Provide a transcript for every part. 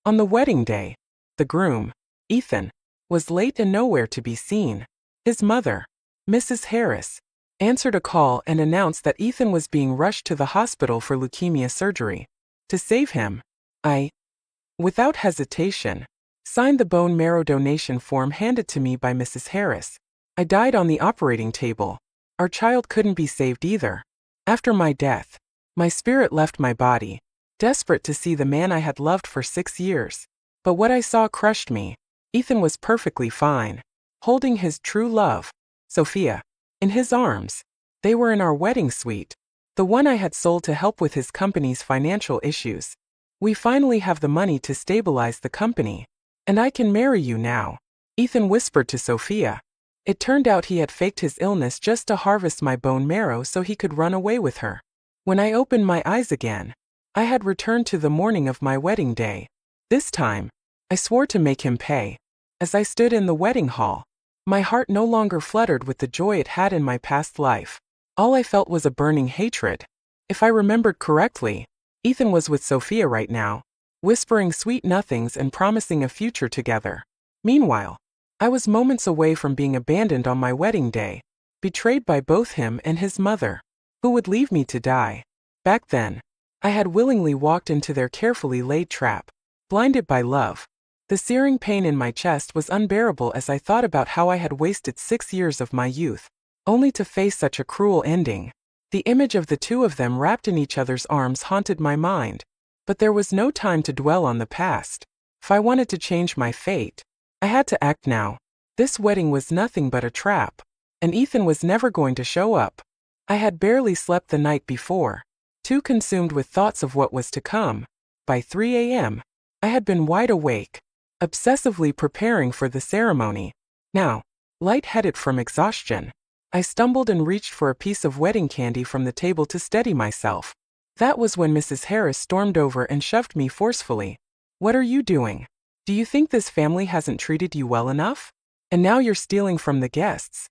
On the wedding day, the groom, Ethan, was late and nowhere to be seen. His mother, Mrs. Harris, answered a call and announced that Ethan was being rushed to the hospital for leukemia surgery. To save him, I, without hesitation, signed the bone marrow donation form handed to me by Mrs. Harris. I died on the operating table. Our child couldn't be saved either. After my death, my spirit left my body, desperate to see the man I had loved for 6 years. But what I saw crushed me. Ethan was perfectly fine, holding his true love, Sophia, in his arms. They were in our wedding suite, the one I had sold to help with his company's financial issues. We finally have the money to stabilize the company, and I can marry you now, Ethan whispered to Sophia. It turned out he had faked his illness just to harvest my bone marrow so he could run away with her. When I opened my eyes again, I had returned to the morning of my wedding day. This time, I swore to make him pay. As I stood in the wedding hall, my heart no longer fluttered with the joy it had in my past life. All I felt was a burning hatred. If I remembered correctly, Ethan was with Sophia right now, whispering sweet nothings and promising a future together. Meanwhile, I was moments away from being abandoned on my wedding day, betrayed by both him and his mother, who would leave me to die. Back then, I had willingly walked into their carefully laid trap, blinded by love. The searing pain in my chest was unbearable as I thought about how I had wasted 6 years of my youth, only to face such a cruel ending. The image of the two of them wrapped in each other's arms haunted my mind, but there was no time to dwell on the past. If I wanted to change my fate, I had to act now. This wedding was nothing but a trap, and Ethan was never going to show up. I had barely slept the night before, too consumed with thoughts of what was to come. By 3 a.m., I had been wide awake, obsessively preparing for the ceremony. Now, lightheaded from exhaustion, I stumbled and reached for a piece of wedding candy from the table to steady myself. That was when Mrs. Harris stormed over and shoved me forcefully. "What are you doing? Do you think this family hasn't treated you well enough? And now you're stealing from the guests?"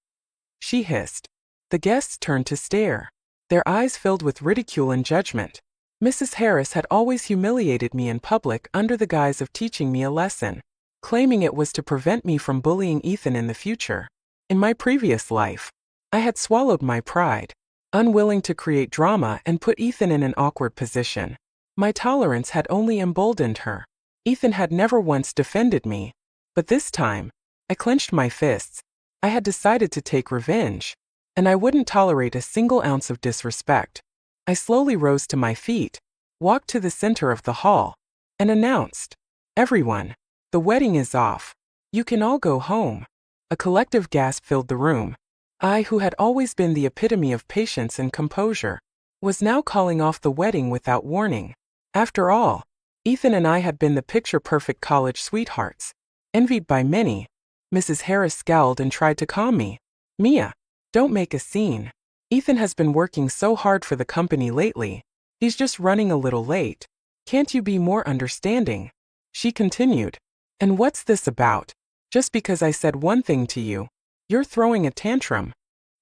she hissed. The guests turned to stare, their eyes filled with ridicule and judgment. Mrs. Harris had always humiliated me in public under the guise of teaching me a lesson, claiming it was to prevent me from bullying Ethan in the future. In my previous life, I had swallowed my pride, unwilling to create drama and put Ethan in an awkward position. My tolerance had only emboldened her. Ethan had never once defended me, but this time, I clenched my fists. I had decided to take revenge, and I wouldn't tolerate a single ounce of disrespect. I slowly rose to my feet, walked to the center of the hall, and announced, "Everyone, the wedding is off. You can all go home." A collective gasp filled the room. I, who had always been the epitome of patience and composure, was now calling off the wedding without warning. After all, Ethan and I had been the picture-perfect college sweethearts, envied by many. Mrs. Harris scowled and tried to calm me. "Mia, don't make a scene. Ethan has been working so hard for the company lately. He's just running a little late. Can't you be more understanding?" she continued. "And what's this about? Just because I said one thing to you, you're throwing a tantrum."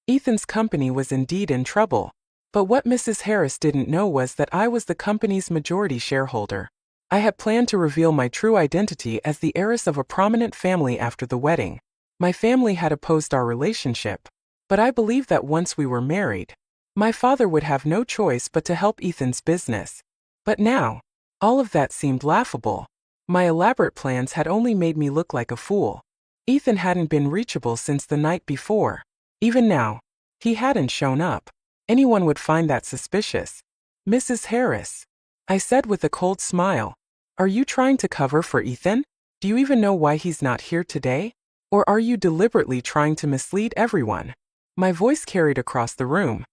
Ethan's company was indeed in trouble, but what Mrs. Harris didn't know was that I was the company's majority shareholder. I had planned to reveal my true identity as the heiress of a prominent family after the wedding. My family had opposed our relationship, but I believed that once we were married, my father would have no choice but to help Ethan's business. But now, all of that seemed laughable. My elaborate plans had only made me look like a fool. Ethan hadn't been reachable since the night before. Even now, he hadn't shown up. Anyone would find that suspicious. "Mrs. Harris," I said with a cold smile, "are you trying to cover for Ethan? Do you even know why he's not here today? Or are you deliberately trying to mislead everyone?" My voice carried across the room.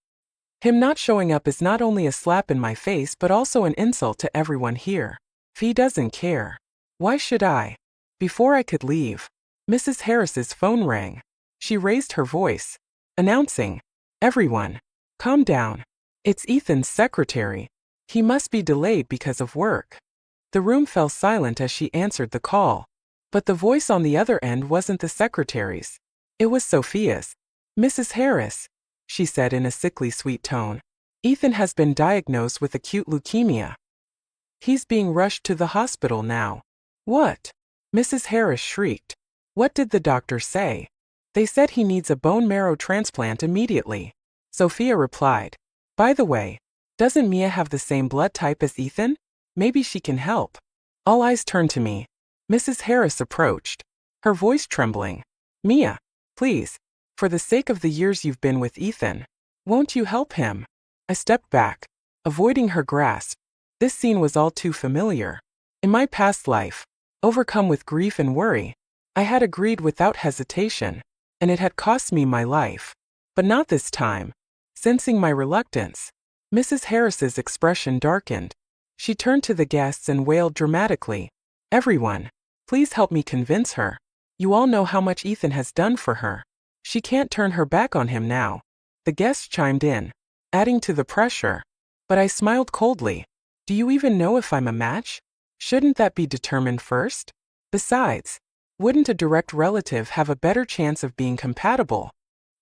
Him not showing up is not only a slap in my face but also an insult to everyone here. If he doesn't care, why should I? Before I could leave, Mrs. Harris's phone rang. She raised her voice, announcing, "Everyone, calm down. It's Ethan's secretary. He must be delayed because of work." The room fell silent as she answered the call. But the voice on the other end wasn't the secretary's. It was Sophia's. "Mrs. Harris," she said in a sickly sweet tone, "Ethan has been diagnosed with acute leukemia. He's being rushed to the hospital now. What? Mrs. Harris shrieked. What did the doctor say? They said he needs a bone marrow transplant immediately. Sophia replied. By the way, doesn't Mia have the same blood type as Ethan? Maybe she can help. All eyes turned to me. Mrs. Harris approached, her voice trembling. Mia, please, for the sake of the years you've been with Ethan, won't you help him? I stepped back, avoiding her grasp. This scene was all too familiar. In my past life, overcome with grief and worry, I had agreed without hesitation, and it had cost me my life. But not this time. Sensing my reluctance, Mrs. Harris's expression darkened. She turned to the guests and wailed dramatically. Everyone, please help me convince her. You all know how much Ethan has done for her. She can't turn her back on him now. The guests chimed in, adding to the pressure. But I smiled coldly. Do you even know if I'm a match? Shouldn't that be determined first? Besides, wouldn't a direct relative have a better chance of being compatible?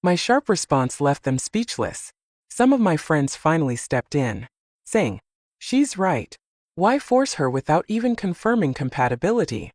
My sharp response left them speechless. Some of my friends finally stepped in, saying, she's right. Why force her without even confirming compatibility?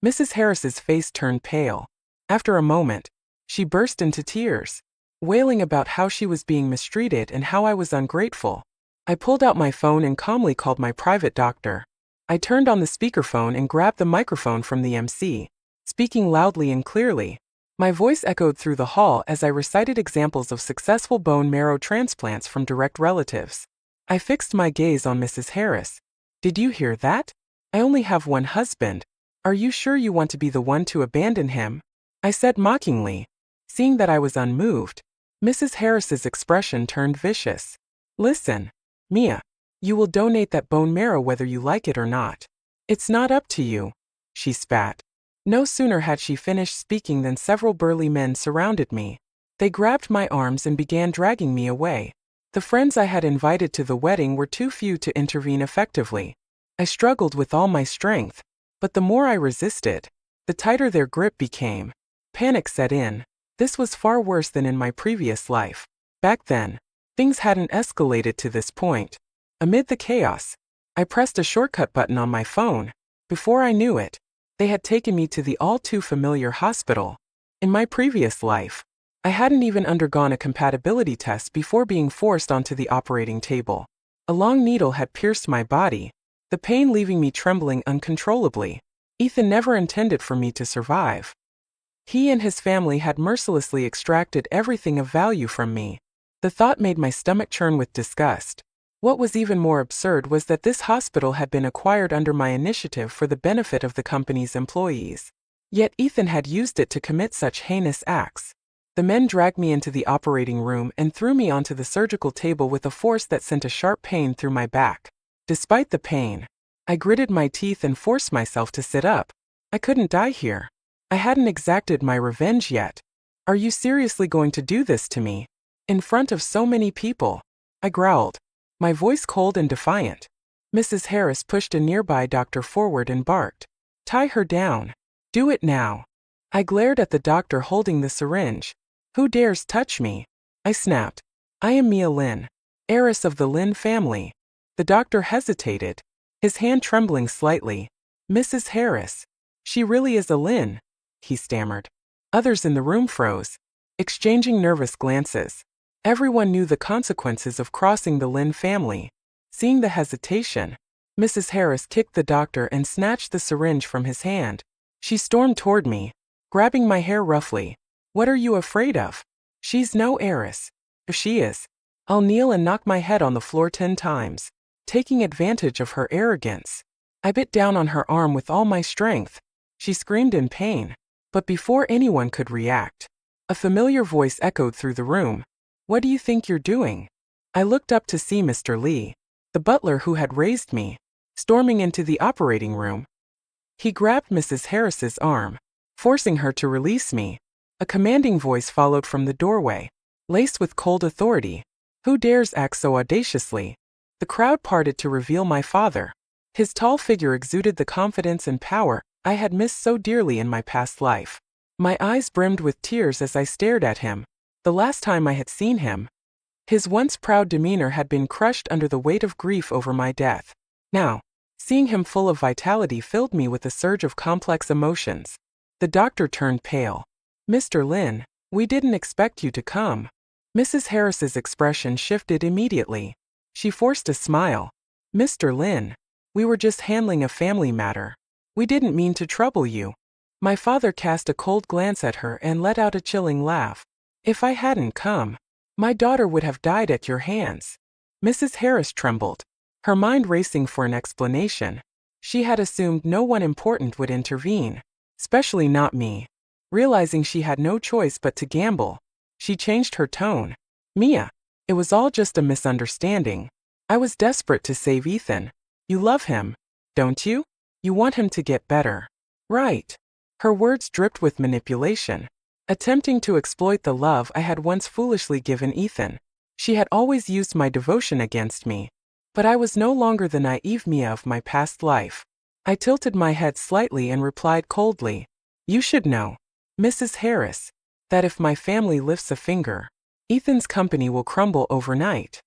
Mrs. Harris's face turned pale. After a moment, she burst into tears, wailing about how she was being mistreated and how I was ungrateful. I pulled out my phone and calmly called my private doctor. I turned on the speakerphone and grabbed the microphone from the MC, speaking loudly and clearly. My voice echoed through the hall as I recited examples of successful bone marrow transplants from direct relatives. I fixed my gaze on Mrs. Harris. Did you hear that? I only have one husband. Are you sure you want to be the one to abandon him? I said mockingly. Seeing that I was unmoved, Mrs. Harris's expression turned vicious. Listen, Mia, you will donate that bone marrow whether you like it or not. It's not up to you, she spat. No sooner had she finished speaking than several burly men surrounded me. They grabbed my arms and began dragging me away. The friends I had invited to the wedding were too few to intervene effectively. I struggled with all my strength, but the more I resisted, the tighter their grip became. Panic set in. This was far worse than in my previous life. Back then, things hadn't escalated to this point. Amid the chaos, I pressed a shortcut button on my phone. Before I knew it, they had taken me to the all-too-familiar hospital. In my previous life, I hadn't even undergone a compatibility test before being forced onto the operating table. A long needle had pierced my body, the pain leaving me trembling uncontrollably. Ethan never intended for me to survive. He and his family had mercilessly extracted everything of value from me. The thought made my stomach churn with disgust. What was even more absurd was that this hospital had been acquired under my initiative for the benefit of the company's employees. Yet Ethan had used it to commit such heinous acts. The men dragged me into the operating room and threw me onto the surgical table with a force that sent a sharp pain through my back. Despite the pain, I gritted my teeth and forced myself to sit up. I couldn't die here. I hadn't exacted my revenge yet. Are you seriously going to do this to me? In front of so many people? I growled, my voice cold and defiant. Mrs. Harris pushed a nearby doctor forward and barked. Tie her down. Do it now. I glared at the doctor holding the syringe. Who dares touch me? I snapped. I am Mia Lin, heiress of the Lin family. The doctor hesitated, his hand trembling slightly. Mrs. Harris. She really is a Lin, he stammered. Others in the room froze, exchanging nervous glances. Everyone knew the consequences of crossing the Lin family. Seeing the hesitation, Mrs. Harris kicked the doctor and snatched the syringe from his hand. She stormed toward me, grabbing my hair roughly. What are you afraid of? She's no heiress. If she is, I'll kneel and knock my head on the floor 10 times. Taking advantage of her arrogance, I bit down on her arm with all my strength. She screamed in pain, but before anyone could react, a familiar voice echoed through the room. What do you think you're doing? I looked up to see Mr. Lee, the butler who had raised me, storming into the operating room. He grabbed Mrs. Harris's arm, forcing her to release me. A commanding voice followed from the doorway, laced with cold authority. Who dares act so audaciously? The crowd parted to reveal my father. His tall figure exuded the confidence and power I had missed so dearly in my past life. My eyes brimmed with tears as I stared at him. The last time I had seen him, his once proud demeanor had been crushed under the weight of grief over my death. Now, Seeing him full of vitality filled me with a surge of complex emotions. The doctor turned pale. "Mr. Lin, we didn't expect you to come." Mrs. Harris's expression shifted immediately. She forced a smile. "Mr. Lin, we were just handling a family matter. We didn't mean to trouble you." My father cast a cold glance at her and let out a chilling laugh. "If I hadn't come, my daughter would have died at your hands." Mrs. Harris trembled, her mind racing for an explanation. She had assumed no one important would intervene, especially not me. Realizing she had no choice but to gamble, she changed her tone. "Mia, it was all just a misunderstanding. I was desperate to save Ethan. You love him, don't you? You want him to get better, right?" Her words dripped with manipulation, attempting to exploit the love I had once foolishly given Ethan. She had always used my devotion against me, but I was no longer the naive Mia of my past life. I tilted my head slightly and replied coldly, "You should know, Mrs. Harris, that if my family lifts a finger, Ethan's company will crumble overnight."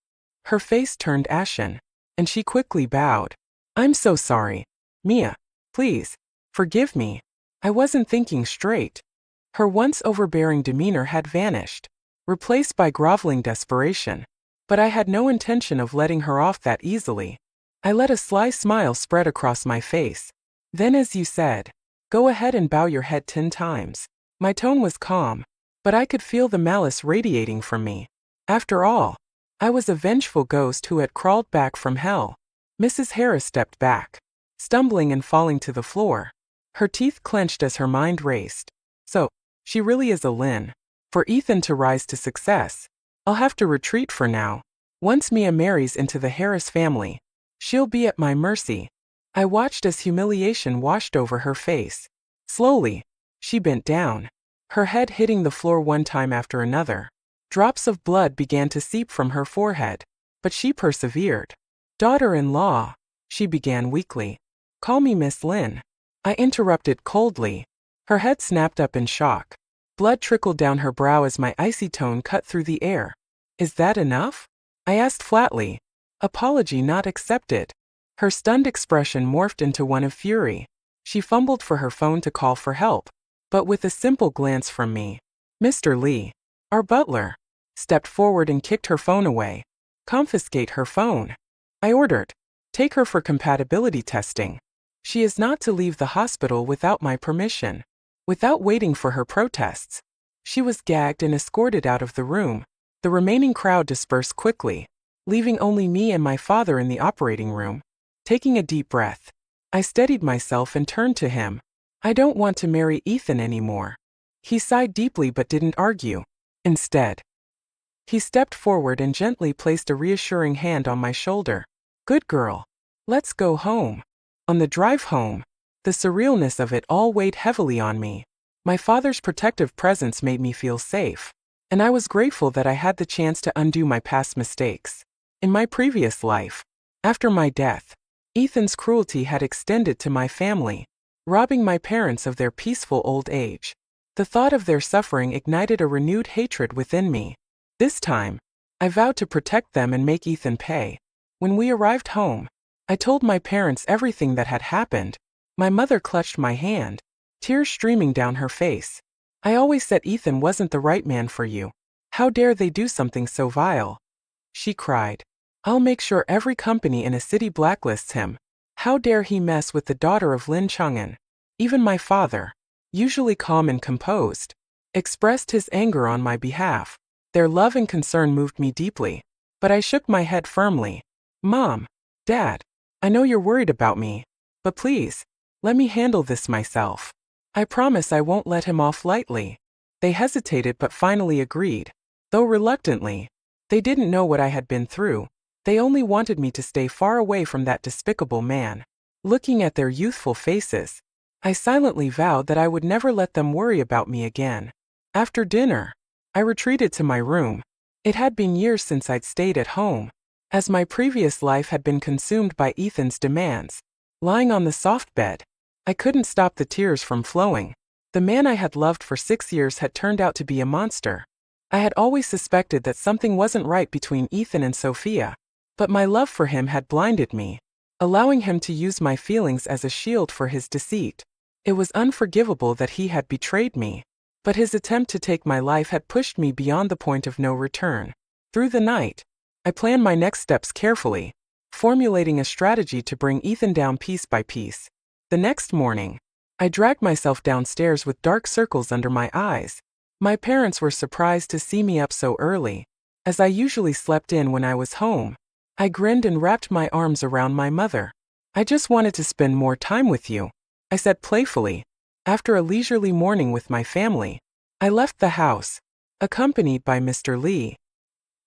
Her face turned ashen, and she quickly bowed. "I'm so sorry, Mia. Please, forgive me. I wasn't thinking straight." Her once overbearing demeanor had vanished, replaced by groveling desperation. But I had no intention of letting her off that easily. I let a sly smile spread across my face. "Then, as you said, go ahead and bow your head 10 times. My tone was calm, but I could feel the malice radiating from me. After all, I was a vengeful ghost who had crawled back from hell. Mrs. Harris stepped back, stumbling and falling to the floor. Her teeth clenched as her mind raced. So, she really is a Lin. For Ethan to rise to success, I'll have to retreat for now. Once Mia marries into the Harris family, she'll be at my mercy." I watched as humiliation washed over her face. Slowly, she bent down, her head hitting the floor one time after another. Drops of blood began to seep from her forehead, but she persevered. "Daughter-in-law," she began weakly. "Call me Miss Lin." I interrupted coldly. Her head snapped up in shock. Blood trickled down her brow as my icy tone cut through the air. "Is that enough?" I asked flatly. "Apology not accepted." Her stunned expression morphed into one of fury. She fumbled for her phone to call for help, but with a simple glance from me, Mr. Lee, our butler, stepped forward and kicked her phone away. "Confiscate her phone," I ordered. "Take her for compatibility testing. She is not to leave the hospital without my permission." Without waiting for her protests, she was gagged and escorted out of the room. The remaining crowd dispersed quickly, leaving only me and my father in the operating room. Taking a deep breath, I steadied myself and turned to him. "I don't want to marry Ethan anymore." He sighed deeply but didn't argue. Instead, he stepped forward and gently placed a reassuring hand on my shoulder. "Good girl. Let's go home." On the drive home, the surrealness of it all weighed heavily on me. My father's protective presence made me feel safe, and I was grateful that I had the chance to undo my past mistakes. In my previous life, after my death, Ethan's cruelty had extended to my family, robbing my parents of their peaceful old age. The thought of their suffering ignited a renewed hatred within me. This time, I vowed to protect them and make Ethan pay. When we arrived home, I told my parents everything that had happened. My mother clutched my hand, tears streaming down her face. "I always said Ethan wasn't the right man for you. How dare they do something so vile?" she cried. "I'll make sure every company in a city blacklists him. How dare he mess with the daughter of Lin Chang'an?" Even my father, usually calm and composed, expressed his anger on my behalf. Their love and concern moved me deeply, but I shook my head firmly. "Mom, Dad, I know you're worried about me, but please, let me handle this myself. I promise I won't let him off lightly." They hesitated but finally agreed, though reluctantly. They didn't know what I had been through. They only wanted me to stay far away from that despicable man. Looking at their youthful faces, I silently vowed that I would never let them worry about me again. After dinner, I retreated to my room. It had been years since I'd stayed at home, as my previous life had been consumed by Ethan's demands. Lying on the soft bed, I couldn't stop the tears from flowing. The man I had loved for 6 years had turned out to be a monster. I had always suspected that something wasn't right between Ethan and Sophia, but my love for him had blinded me. allowing him to use my feelings as a shield for his deceit. It was unforgivable that he had betrayed me, but his attempt to take my life had pushed me beyond the point of no return. Through the night, I planned my next steps carefully, formulating a strategy to bring Ethan down piece by piece. The next morning, I dragged myself downstairs with dark circles under my eyes. My parents were surprised to see me up so early, as I usually slept in when I was home. I grinned and wrapped my arms around my mother. "I just wanted to spend more time with you," I said playfully. After a leisurely morning with my family, I left the house, accompanied by Mr. Lee.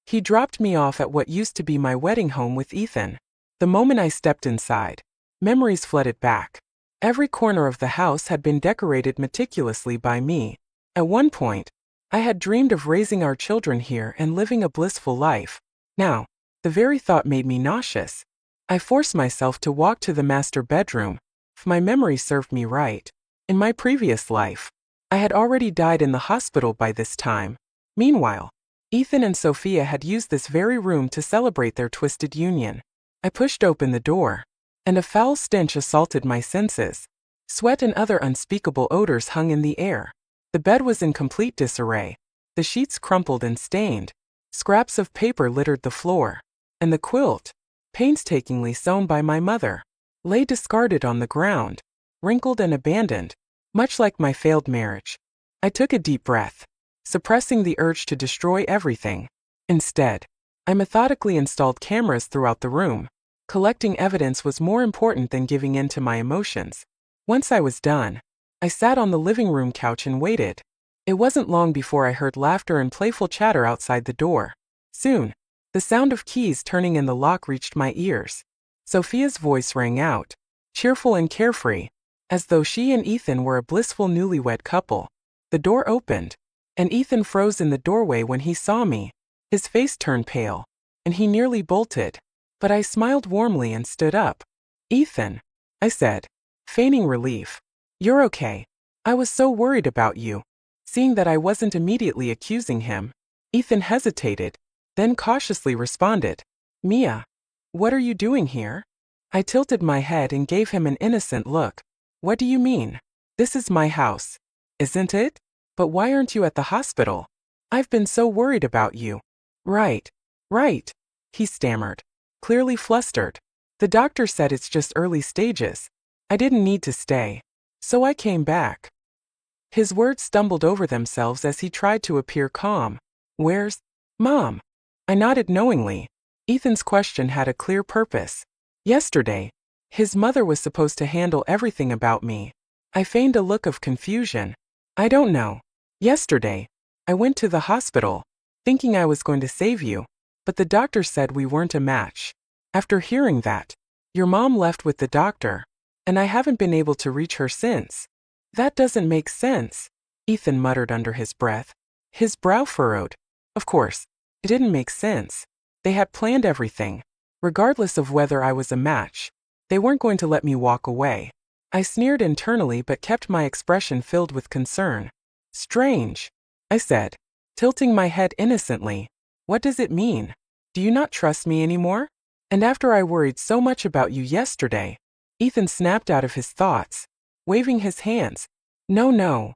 He dropped me off at what used to be my wedding home with Ethan. The moment I stepped inside, memories flooded back. Every corner of the house had been decorated meticulously by me. At one point, I had dreamed of raising our children here and living a blissful life. Now, the very thought made me nauseous. I forced myself to walk to the master bedroom. If my memory served me right, in my previous life, I had already died in the hospital by this time. Meanwhile, Ethan and Sophia had used this very room to celebrate their twisted union. I pushed open the door, and a foul stench assaulted my senses. Sweat and other unspeakable odors hung in the air. The bed was in complete disarray, the sheets crumpled and stained, scraps of paper littered the floor, and the quilt, painstakingly sewn by my mother, lay discarded on the ground, wrinkled and abandoned, much like my failed marriage. I took a deep breath, suppressing the urge to destroy everything. Instead, I methodically installed cameras throughout the room. Collecting evidence was more important than giving in to my emotions. Once I was done, I sat on the living room couch and waited. It wasn't long before I heard laughter and playful chatter outside the door. Soon, the sound of keys turning in the lock reached my ears. Sophia's voice rang out, cheerful and carefree, as though she and Ethan were a blissful newlywed couple. The door opened, and Ethan froze in the doorway when he saw me. His face turned pale, and he nearly bolted. But I smiled warmly and stood up. "Ethan," I said, feigning relief. "You're okay. I was so worried about you." Seeing that I wasn't immediately accusing him, Ethan hesitated, then cautiously responded, "Mia, what are you doing here?" I tilted my head and gave him an innocent look. "What do you mean? This is my house, isn't it? But why aren't you at the hospital? I've been so worried about you." Right, he stammered, clearly flustered. "The doctor said it's just early stages. I didn't need to stay, so I came back." His words stumbled over themselves as he tried to appear calm. "Where's Mom?" I nodded knowingly. Ethan's question had a clear purpose. Yesterday, his mother was supposed to handle everything about me. I feigned a look of confusion. "I don't know. Yesterday, I went to the hospital, thinking I was going to save you, but the doctor said we weren't a match. After hearing that, your mom left with the doctor, and I haven't been able to reach her since." "That doesn't make sense," Ethan muttered under his breath. His brow furrowed. Of course, it didn't make sense. They had planned everything. Regardless of whether I was a match, they weren't going to let me walk away. I sneered internally but kept my expression filled with concern. "Strange," I said, tilting my head innocently. "What does it mean? Do you not trust me anymore? And after I worried so much about you yesterday?" Ethan snapped out of his thoughts, waving his hands. No.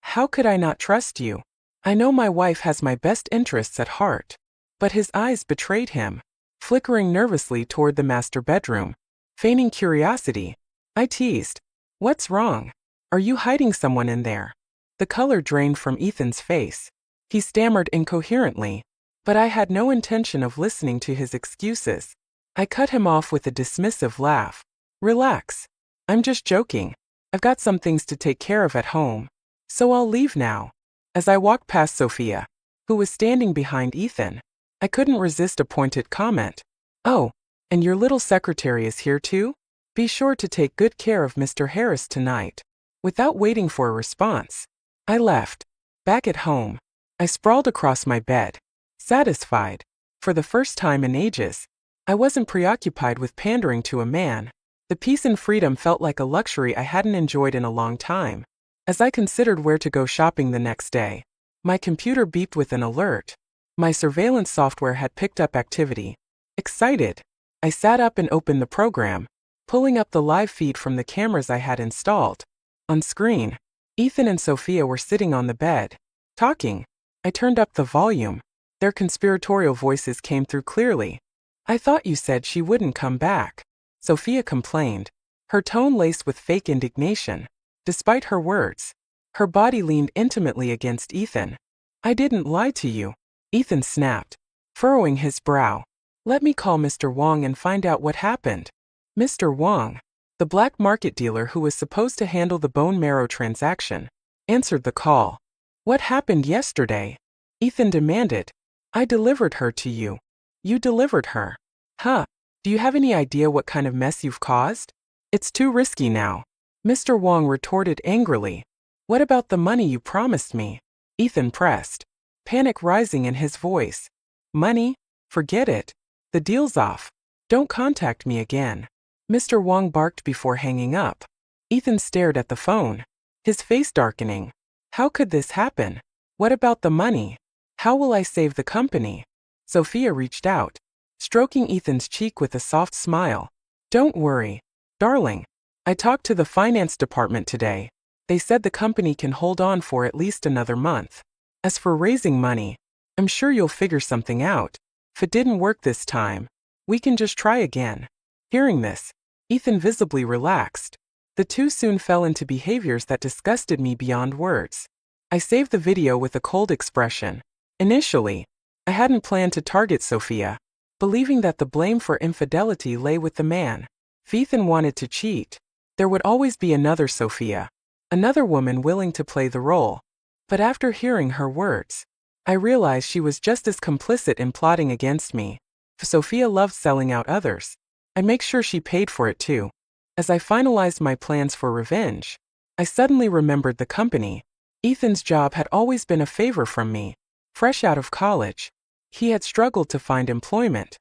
How could I not trust you? I know my wife has my best interests at heart." But his eyes betrayed him. Flickering nervously toward the master bedroom, feigning curiosity, I teased, "What's wrong? Are you hiding someone in there?" The color drained from Ethan's face. He stammered incoherently, but I had no intention of listening to his excuses. I cut him off with a dismissive laugh. "Relax. I'm just joking. I've got some things to take care of at home, so I'll leave now." As I walked past Sophia, who was standing behind Ethan, I couldn't resist a pointed comment. "Oh, and your little secretary is here too? Be sure to take good care of Mr. Harris tonight." Without waiting for a response, I left. Back at home, I sprawled across my bed, satisfied. For the first time in ages, I wasn't preoccupied with pandering to a man. The peace and freedom felt like a luxury I hadn't enjoyed in a long time. As I considered where to go shopping the next day, my computer beeped with an alert. My surveillance software had picked up activity. Excited, I sat up and opened the program. pulling up the live feed from the cameras I had installed. On screen, Ethan and Sophia were sitting on the bed, talking. I turned up the volume. Their conspiratorial voices came through clearly. "I thought you said she wouldn't come back," Sophia complained, her tone laced with fake indignation. Despite her words, her body leaned intimately against Ethan. "I didn't lie to you," Ethan snapped, furrowing his brow. "Let me call Mr. Wong and find out what happened." Mr. Wong, the black market dealer who was supposed to handle the bone marrow transaction, answered the call. "What happened yesterday?" Ethan demanded. "I delivered her to you." "You delivered her? Huh. Do you have any idea what kind of mess you've caused?" "It's too risky now," Mr. Wong retorted angrily. "What about the money you promised me?" Ethan pressed, panic rising in his voice. "Money? Forget it. The deal's off. Don't contact me again," Mr. Wong barked before hanging up. Ethan stared at the phone, his face darkening. How could this happen? What about the money? How will I save the company? Sophia reached out, stroking Ethan's cheek with a soft smile. "Don't worry, darling. I talked to the finance department today. They said the company can hold on for at least another month. As for raising money, I'm sure you'll figure something out. If it didn't work this time, we can just try again." Hearing this, Ethan visibly relaxed. The two soon fell into behaviors that disgusted me beyond words. I saved the video with a cold expression. Initially, I hadn't planned to target Sophia, believing that the blame for infidelity lay with the man. If Ethan wanted to cheat, there would always be another Sophia, another woman willing to play the role. But after hearing her words, I realized she was just as complicit in plotting against me. If Sophia loved selling out others, I'd make sure she paid for it too. As I finalized my plans for revenge, I suddenly remembered the company. Ethan's job had always been a favor from me. Fresh out of college, he had struggled to find employment.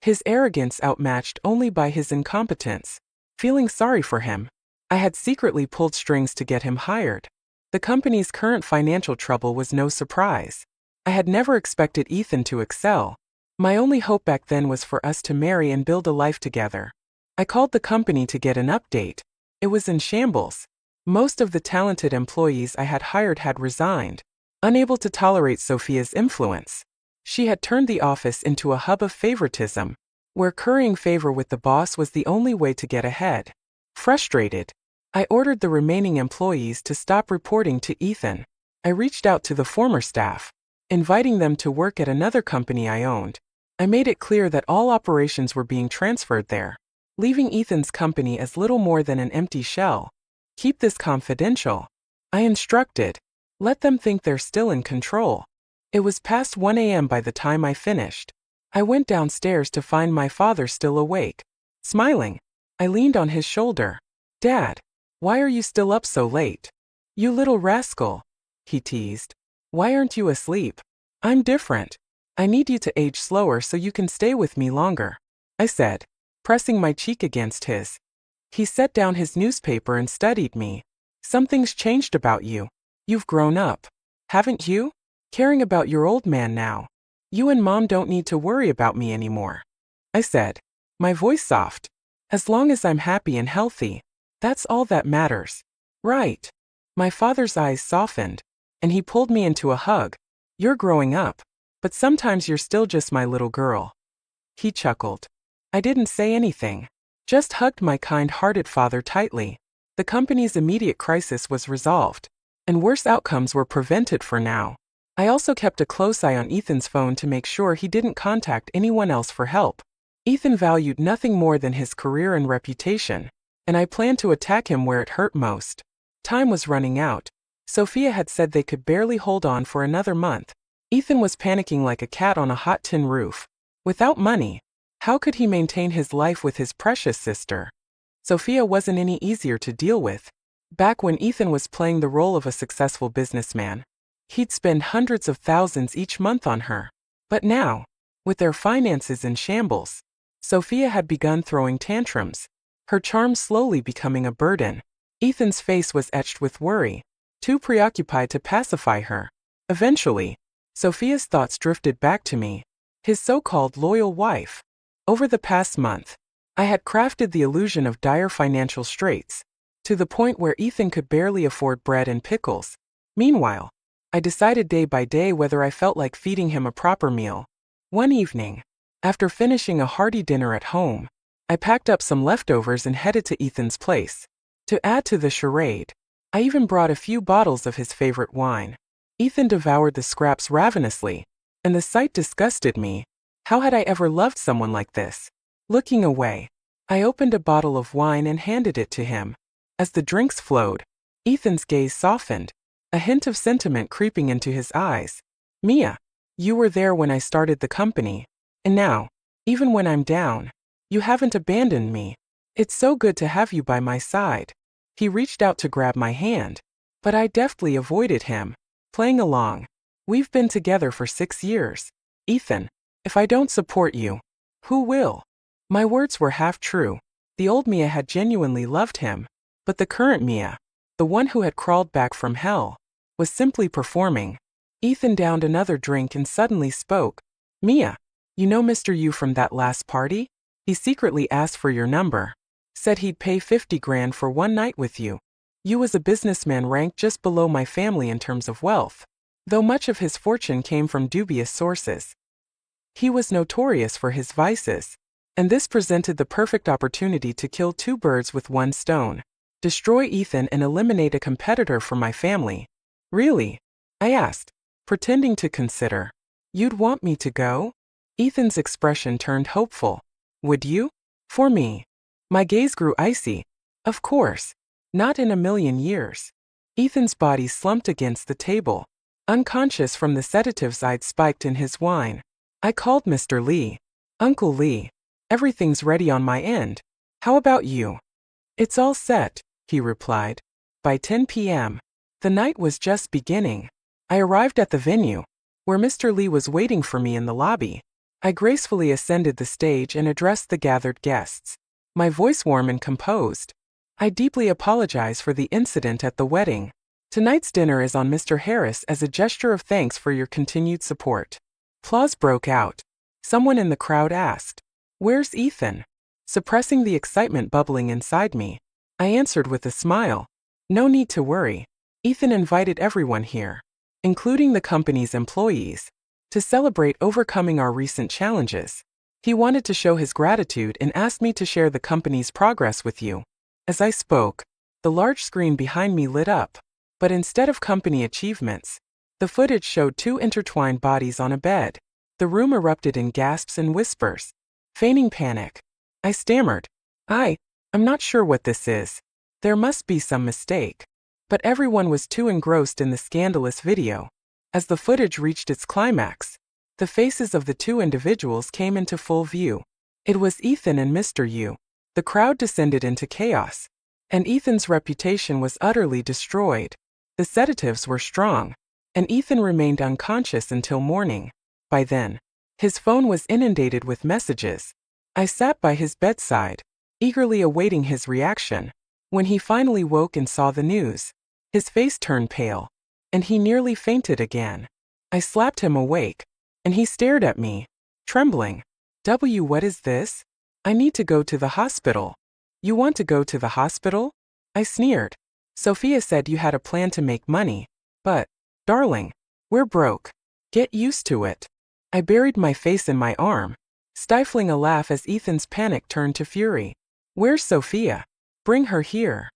His arrogance outmatched only by his incompetence. Feeling sorry for him, I had secretly pulled strings to get him hired. The company's current financial trouble was no surprise. I had never expected Ethan to excel. My only hope back then was for us to marry and build a life together. I called the company to get an update. It was in shambles. Most of the talented employees I had hired had resigned, unable to tolerate Sophia's influence. She had turned the office into a hub of favoritism, where currying favor with the boss was the only way to get ahead. Frustrated, I ordered the remaining employees to stop reporting to Ethan. I reached out to the former staff, inviting them to work at another company I owned. I made it clear that all operations were being transferred there, leaving Ethan's company as little more than an empty shell. "Keep this confidential," I instructed. "Let them think they're still in control." It was past 1 a.m. by the time I finished. I went downstairs to find my father still awake. Smiling, I leaned on his shoulder. "Dad, why are you still up so late?" "You little rascal," he teased. "Why aren't you asleep?" "I'm different. I need you to age slower so you can stay with me longer," I said, pressing my cheek against his. He set down his newspaper and studied me. "Something's changed about you. You've grown up, haven't you? Caring about your old man now. You and Mom don't need to worry about me anymore," I said, my voice soft. "As long as I'm happy and healthy, that's all that matters." "Right." My father's eyes softened, and he pulled me into a hug. "You're growing up, but sometimes you're still just my little girl." He chuckled. I didn't say anything, just hugged my kind-hearted father tightly. The company's immediate crisis was resolved, and worse outcomes were prevented for now. I also kept a close eye on Ethan's phone to make sure he didn't contact anyone else for help. Ethan valued nothing more than his career and reputation, and I planned to attack him where it hurt most. Time was running out. Sophia had said they could barely hold on for another month. Ethan was panicking like a cat on a hot tin roof. Without money, how could he maintain his life with his precious sister? Sophia wasn't any easier to deal with. Back when Ethan was playing the role of a successful businessman, he'd spend hundreds of thousands each month on her. But now, with their finances in shambles, Sophia had begun throwing tantrums, her charm slowly becoming a burden. Ethan's face was etched with worry, too preoccupied to pacify her. Eventually, Sophia's thoughts drifted back to me, his so-called loyal wife. Over the past month, I had crafted the illusion of dire financial straits, to the point where Ethan could barely afford bread and pickles. Meanwhile, I decided day by day whether I felt like feeding him a proper meal. One evening, after finishing a hearty dinner at home, I packed up some leftovers and headed to Ethan's place. To add to the charade, I even brought a few bottles of his favorite wine. Ethan devoured the scraps ravenously, and the sight disgusted me. How had I ever loved someone like this? Looking away, I opened a bottle of wine and handed it to him. As the drinks flowed, Ethan's gaze softened, a hint of sentiment creeping into his eyes. Mia, you were there when I started the company, and now, even when I'm down, you haven't abandoned me. It's so good to have you by my side. He reached out to grab my hand, but I deftly avoided him, playing along. We've been together for 6 years. Ethan, if I don't support you, who will? My words were half true. The old Mia had genuinely loved him, but the current Mia, the one who had crawled back from hell, was simply performing. Ethan downed another drink and suddenly spoke. Mia, you know Mr. Yu from that last party? He secretly asked for your number. Said he'd pay 50 grand for one night with you. Yu was a businessman ranked just below my family in terms of wealth, though much of his fortune came from dubious sources. He was notorious for his vices, and this presented the perfect opportunity to kill 2 birds with 1 stone. Destroy Ethan and eliminate a competitor for my family. Really? I asked, pretending to consider. You'd want me to go? Ethan's expression turned hopeful. Would you? For me. My gaze grew icy. Of course. Not in a million years. Ethan's body slumped against the table, unconscious from the sedatives I'd spiked in his wine. I called Mr. Lee. Uncle Lee, everything's ready on my end. How about you? It's all set, he replied. By 10 p.m. The night was just beginning. I arrived at the venue, where Mr. Lee was waiting for me in the lobby. I gracefully ascended the stage and addressed the gathered guests, my voice warm and composed. I deeply apologize for the incident at the wedding. Tonight's dinner is on Mr. Harris as a gesture of thanks for your continued support. Applause broke out. Someone in the crowd asked, "Where's Ethan?" Suppressing the excitement bubbling inside me, I answered with a smile, "No need to worry. Ethan invited everyone here, including the company's employees, to celebrate overcoming our recent challenges. He wanted to show his gratitude and asked me to share the company's progress with you." As I spoke, the large screen behind me lit up, but instead of company achievements, the footage showed 2 intertwined bodies on a bed. The room erupted in gasps and whispers. Feigning panic, I stammered, I'm not sure what this is. There must be some mistake." But everyone was too engrossed in the scandalous video. As the footage reached its climax, the faces of the 2 individuals came into full view. It was Ethan and Mr. Yu. The crowd descended into chaos, and Ethan's reputation was utterly destroyed. The sedatives were strong, and Ethan remained unconscious until morning. By then, his phone was inundated with messages. I sat by his bedside, eagerly awaiting his reaction. When he finally woke and saw the news, his face turned pale, and he nearly fainted again. I slapped him awake, and he stared at me, trembling. What is this? I need to go to the hospital." "You want to go to the hospital?" I sneered. "Sophia said you had a plan to make money, but, darling, we're broke. Get used to it." I buried my face in my arm, stifling a laugh as Ethan's panic turned to fury. "Where's Sophia? Bring her here,"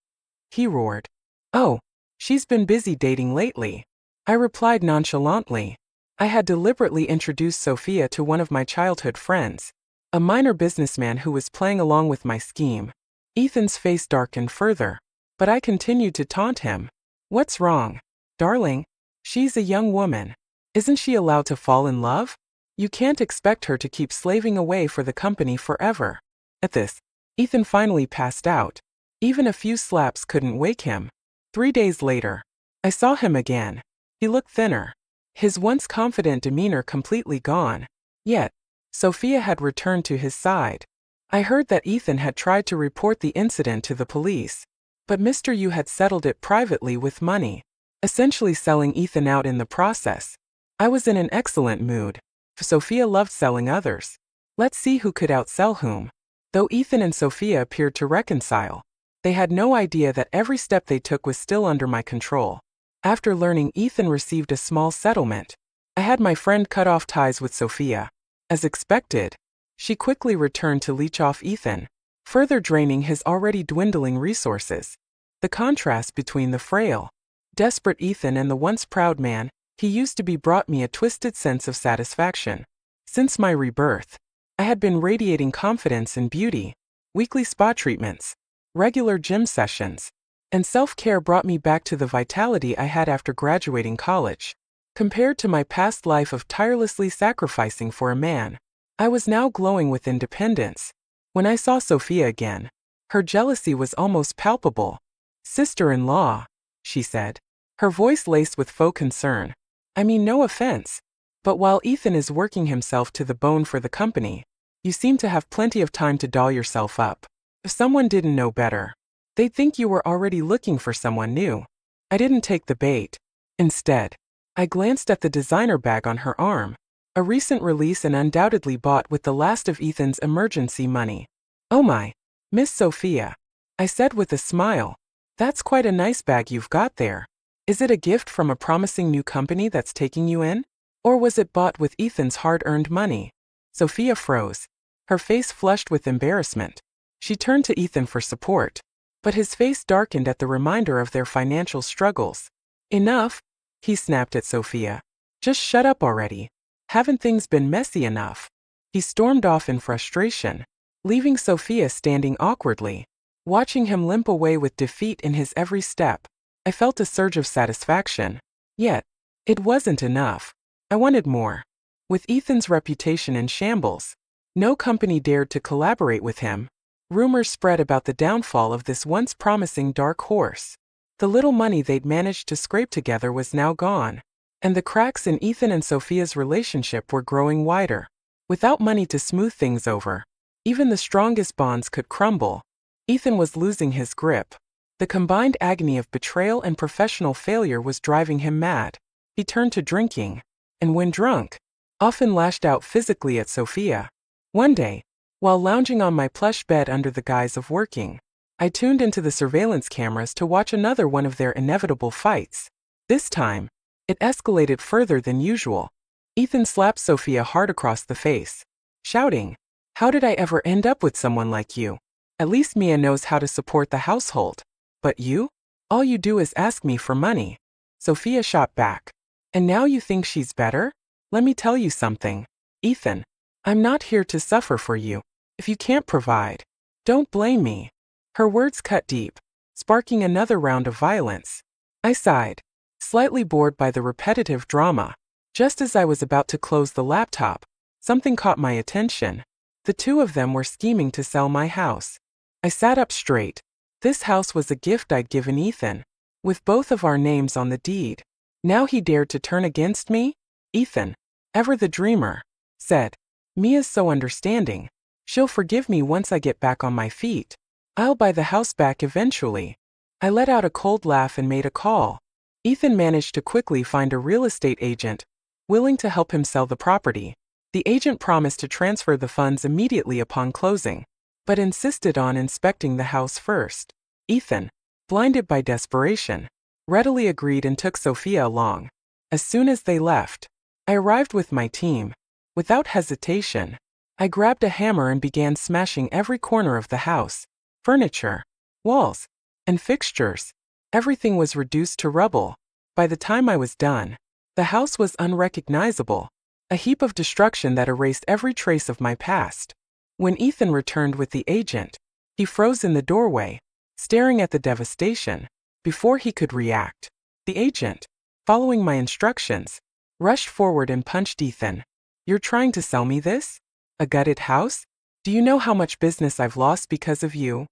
he roared. "Oh, she's been busy dating lately," I replied nonchalantly. I had deliberately introduced Sophia to one of my childhood friends, a minor businessman who was playing along with my scheme. Ethan's face darkened further, but I continued to taunt him. "What's wrong? Darling, she's a young woman. Isn't she allowed to fall in love? You can't expect her to keep slaving away for the company forever." At this, Ethan finally passed out. Even a few slaps couldn't wake him. 3 days later, I saw him again. He looked thinner, his once confident demeanor completely gone. Yet, Sophia had returned to his side. I heard that Ethan had tried to report the incident to the police, but Mr. Yu had settled it privately with money, essentially selling Ethan out in the process. I was in an excellent mood. Sophia loved selling others. Let's see who could outsell whom. Though Ethan and Sophia appeared to reconcile, they had no idea that every step they took was still under my control. After learning Ethan received a small settlement, I had my friend cut off ties with Sophia. As expected, she quickly returned to leech off Ethan, further draining his already dwindling resources. The contrast between the frail, desperate Ethan and the once proud man he used to be brought me a twisted sense of satisfaction. Since my rebirth, I had been radiating confidence and beauty. Weekly spa treatments, regular gym sessions, and self-care brought me back to the vitality I had after graduating college. Compared to my past life of tirelessly sacrificing for a man, I was now glowing with independence. When I saw Sophia again, her jealousy was almost palpable. "Sister-in-law," she said, her voice laced with faux concern. "I mean no offense, but while Ethan is working himself to the bone for the company, you seem to have plenty of time to doll yourself up. If someone didn't know better, they'd think you were already looking for someone new." I didn't take the bait. Instead, I glanced at the designer bag on her arm, a recent release and undoubtedly bought with the last of Ethan's emergency money. "Oh my, Miss Sophia," I said with a smile, "that's quite a nice bag you've got there. Is it a gift from a promising new company that's taking you in? Or was it bought with Ethan's hard-earned money?" Sophia froze, her face flushed with embarrassment. She turned to Ethan for support, but his face darkened at the reminder of their financial struggles. "Enough," he snapped at Sophia. "Just shut up already. Haven't things been messy enough?" He stormed off in frustration, leaving Sophia standing awkwardly. Watching him limp away with defeat in his every step, I felt a surge of satisfaction. Yet, it wasn't enough. I wanted more. With Ethan's reputation in shambles, no company dared to collaborate with him. Rumors spread about the downfall of this once promising dark horse. The little money they'd managed to scrape together was now gone, and the cracks in Ethan and Sophia's relationship were growing wider. Without money to smooth things over, even the strongest bonds could crumble. Ethan was losing his grip. The combined agony of betrayal and professional failure was driving him mad. He turned to drinking, and when drunk, often lashed out physically at Sophia. One day, while lounging on my plush bed under the guise of working, I tuned into the surveillance cameras to watch another one of their inevitable fights. This time, it escalated further than usual. Ethan slapped Sophia hard across the face, shouting, "How did I ever end up with someone like you? At least Mia knows how to support the household. But you? All you do is ask me for money." Sophia shot back. "And now you think she's better? Let me tell you something, Ethan. I'm not here to suffer for you. If you can't provide, don't blame me." Her words cut deep, sparking another round of violence. I sighed, slightly bored by the repetitive drama. Just as I was about to close the laptop, something caught my attention. The two of them were scheming to sell my house. I sat up straight. This house was a gift I'd given Ethan, with both of our names on the deed. Now he dared to turn against me? Ethan, ever the dreamer, said, "Mia's so understanding. She'll forgive me once I get back on my feet. I'll buy the house back eventually." I let out a cold laugh and made a call. Ethan managed to quickly find a real estate agent, willing to help him sell the property. The agent promised to transfer the funds immediately upon closing, but insisted on inspecting the house first. Ethan, blinded by desperation, readily agreed and took Sophia along. As soon as they left, I arrived with my team. Without hesitation, I grabbed a hammer and began smashing every corner of the house. Furniture, walls, and fixtures. Everything was reduced to rubble. By the time I was done, the house was unrecognizable, a heap of destruction that erased every trace of my past. When Ethan returned with the agent, he froze in the doorway, staring at the devastation. Before he could react, the agent, following my instructions, rushed forward and punched Ethan. "You're trying to sell me this? A gutted house? Do you know how much business I've lost because of you?"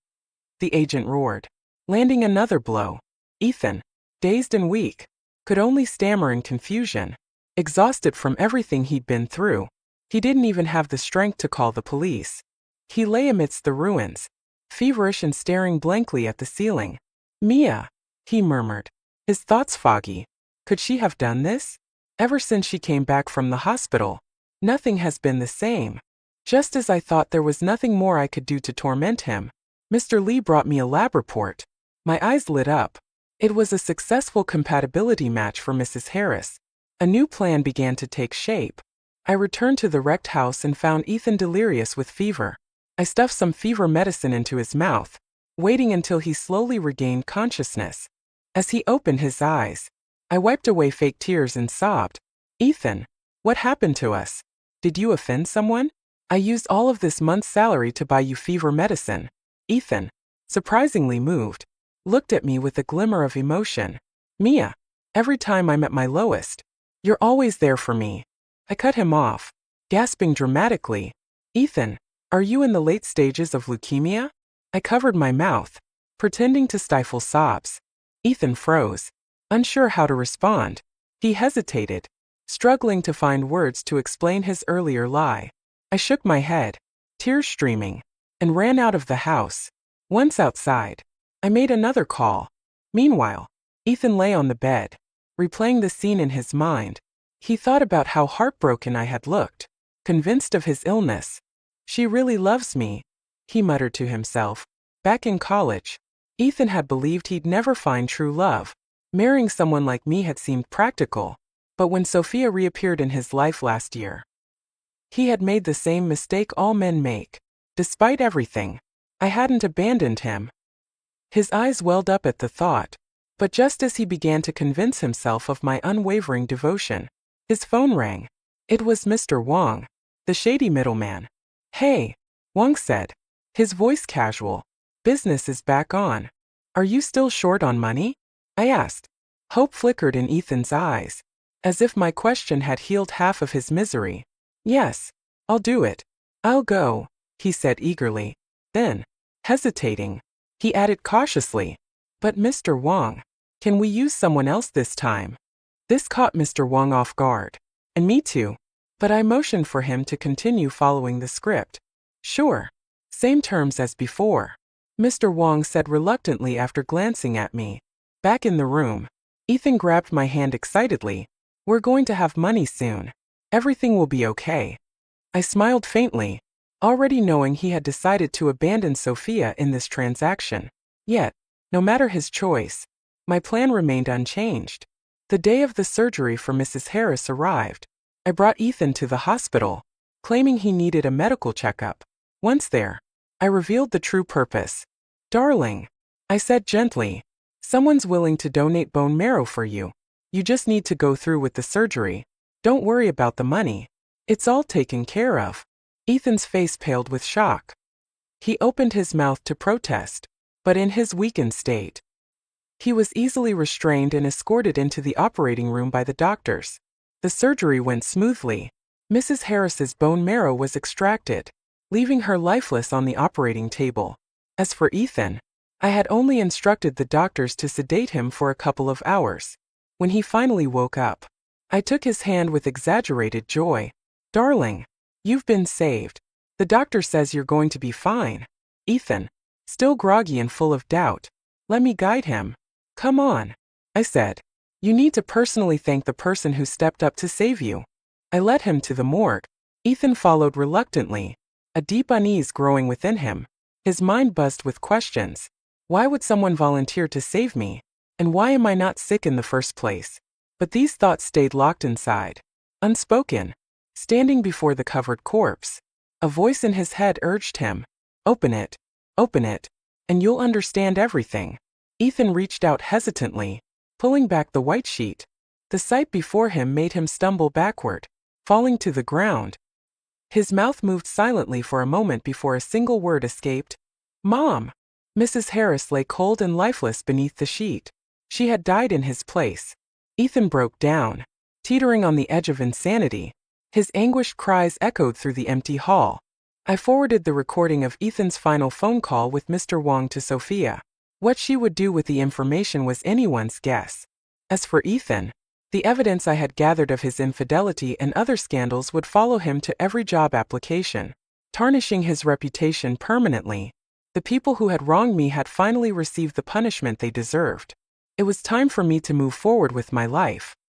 The agent roared, landing another blow. Ethan, dazed and weak, could only stammer in confusion. Exhausted from everything he'd been through, he didn't even have the strength to call the police. He lay amidst the ruins, feverish and staring blankly at the ceiling. "Mia," he murmured, his thoughts foggy. Could she have done this? Ever since she came back from the hospital, nothing has been the same. Just as I thought there was nothing more I could do to torment him, Mr. Lee brought me a lab report. My eyes lit up. It was a successful compatibility match for Mrs. Harris. A new plan began to take shape. I returned to the wrecked house and found Ethan delirious with fever. I stuffed some fever medicine into his mouth, waiting until he slowly regained consciousness. As he opened his eyes, I wiped away fake tears and sobbed. Ethan, what happened to us? Did you offend someone? I used all of this month's salary to buy you fever medicine. Ethan, surprisingly moved, looked at me with a glimmer of emotion. Mia, every time I'm at my lowest, you're always there for me. I cut him off, gasping dramatically. Ethan, are you in the late stages of leukemia? I covered my mouth, pretending to stifle sobs. Ethan froze, unsure how to respond. He hesitated, struggling to find words to explain his earlier lie. I shook my head, tears streaming, and ran out of the house. Once outside, I made another call. Meanwhile, Ethan lay on the bed, replaying the scene in his mind. He thought about how heartbroken I had looked, convinced of his illness. She really loves me, he muttered to himself. Back in college, Ethan had believed he'd never find true love. Marrying someone like me had seemed practical, but when Sophia reappeared in his life last year, he had made the same mistake all men make. Despite everything, I hadn't abandoned him. His eyes welled up at the thought, but just as he began to convince himself of my unwavering devotion, his phone rang. It was Mr. Wong, the shady middleman. Hey, Wong said, his voice casual. Business is back on. Are you still short on money? I asked. Hope flickered in Ethan's eyes, as if my question had healed half of his misery. Yes, I'll do it. I'll go, he said eagerly. Then, hesitating, he added cautiously, but Mr. Wong, can we use someone else this time? This caught Mr. Wong off guard, and me too, but I motioned for him to continue following the script. Sure, same terms as before, Mr. Wong said reluctantly after glancing at me. Back in the room, Ethan grabbed my hand excitedly. We're going to have money soon. Everything will be okay. I smiled faintly, already knowing he had decided to abandon Sophia in this transaction. Yet, no matter his choice, my plan remained unchanged. The day of the surgery for Mrs. Harris arrived. I brought Ethan to the hospital, claiming he needed a medical checkup. Once there, I revealed the true purpose. Darling, I said gently, someone's willing to donate bone marrow for you. You just need to go through with the surgery. Don't worry about the money. It's all taken care of. Ethan's face paled with shock. He opened his mouth to protest, but in his weakened state, he was easily restrained and escorted into the operating room by the doctors. The surgery went smoothly. Mrs. Harris's bone marrow was extracted, leaving her lifeless on the operating table. As for Ethan, I had only instructed the doctors to sedate him for a couple of hours. When he finally woke up, I took his hand with exaggerated joy. Darling, you've been saved. The doctor says you're going to be fine. Ethan, still groggy and full of doubt, let me guide him. Come on, I said. You need to personally thank the person who stepped up to save you. I led him to the morgue. Ethan followed reluctantly, a deep unease growing within him. His mind buzzed with questions. Why would someone volunteer to save me? And why am I not sick in the first place? But these thoughts stayed locked inside, unspoken. Standing before the covered corpse, a voice in his head urged him, open it, and you'll understand everything. Ethan reached out hesitantly, pulling back the white sheet. The sight before him made him stumble backward, falling to the ground. His mouth moved silently for a moment before a single word escaped. Mom! Mrs. Harris lay cold and lifeless beneath the sheet. She had died in his place. Ethan broke down, teetering on the edge of insanity. His anguished cries echoed through the empty hall. I forwarded the recording of Ethan's final phone call with Mr. Wong to Sophia. What she would do with the information was anyone's guess. As for Ethan, the evidence I had gathered of his infidelity and other scandals would follow him to every job application, tarnishing his reputation permanently. The people who had wronged me had finally received the punishment they deserved. It was time for me to move forward with my life.